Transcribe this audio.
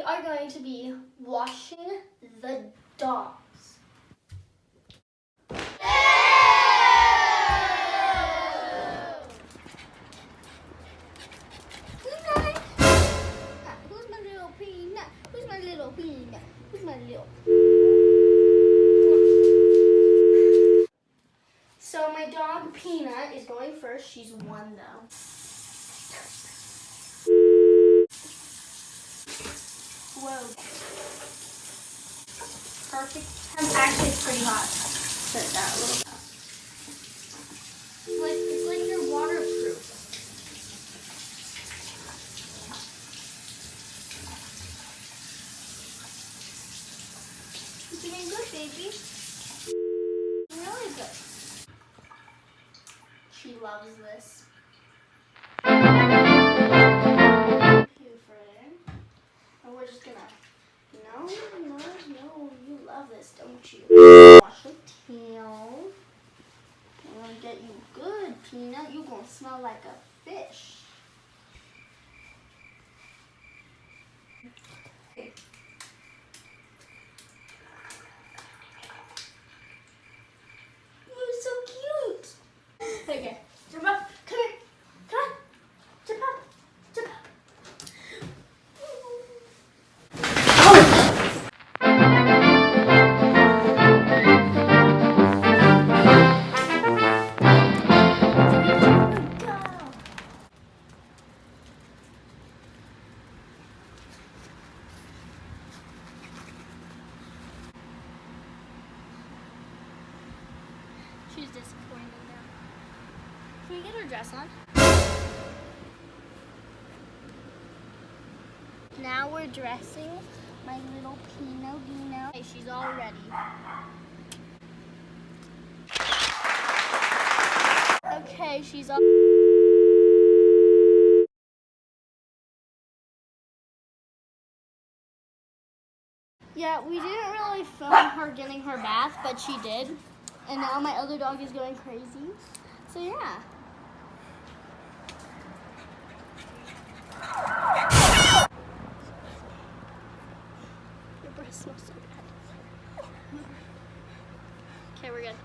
are going to be washing the dogs. Who's my little peanut? Who's my little peanut? Who's my little? So my dog Peanut is going first. She's one though. Whoa. Perfect. Actually, it's pretty hot. Set it down a little. It's like you're waterproof. You're doing good, baby. Really good. She loves this. And we're just gonna. No, you love this, don't you? Wash the tail. I'm gonna get you good, Peanut. You're gonna smell like a fish. You're so cute. Okay, jump up. Come here. Come on. Jump up. Jump up. She's disappointed now. Can we get her dress on? Now we're dressing my little Pinodino. Okay, she's all ready. Okay, she's all... Yeah, we didn't really film her getting her bath, but she did. And now my other dog is going crazy. So yeah. Your breath smells so bad. Okay, we're good.